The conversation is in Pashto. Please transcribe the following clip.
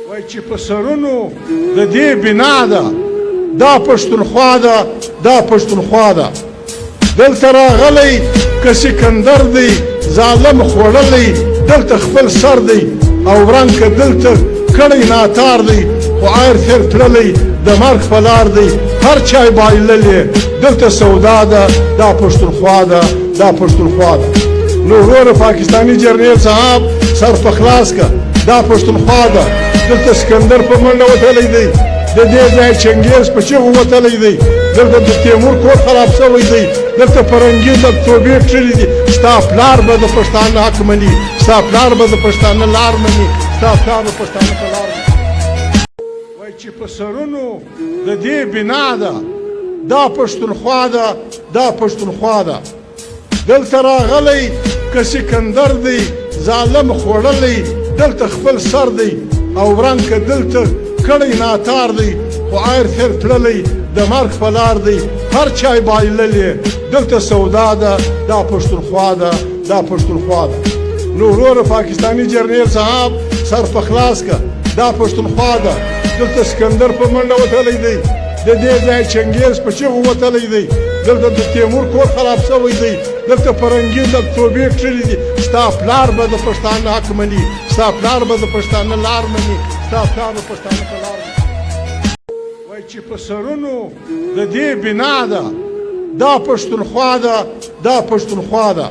وای چې په سرونو د دې بنا ده دا پښتونخوا ده دا پښتونخوا ده دلته راغلی که سکندر دی ظالم خوړلی دلته خپل سر دی او ورنګ که دلته کړی ناتار دی خو آیر تیر تللی د مرګ په لار دی هر چای بایللی دلته سودا ده دا پښتونخوا ده دا پښتونخوا ده نو وروره پاکستاني جرنیل صاحب سر په خلاص که دا پښتونخوا ده دلته سکندر په منډه وتلی دی د دې ځای چنګیز په چغو وتلی دی دلته د تیمور کور خراب شوی دی دلته فرنګي د توبې کښلي دي ستا پلار به د پښتانه حق مني ستا پلار به د پښتانه لار مني ستا پلار به پښتانه په لار مني وایي چې په سرونو د دې بنا ده دا پښتونخوا ده دا پښتونخوا ده دلته راغلی که سکندر دی ظالم خوړلی دلته خپل سر دی او ورنګ که دلته کړی ناتار دی خو آیر تیر تللی د مرګ په لار دی هر چای بایللی دلته سودا ده دا پښتونخوا ده دا پښتونخوا ده نو وروره پاکستاني جرنیل صاحب سر په خلاص که دا پښتونخوا ده دلته سکندر په منډه وتلی دی د دې ځای چنګیز په چغو وتلی دی دلته د تیمور کور خراب شوی دی دلته فرنګي د توبې کښلي دي ستا پلار به د پښتانه حق مني ستا پلار به د پښتانه لار مني ستا پلار به پښتانه په لار مني وایي چې په سرونو د دې بنا ده دا پښتونخوا ده دا پښتونخوا ده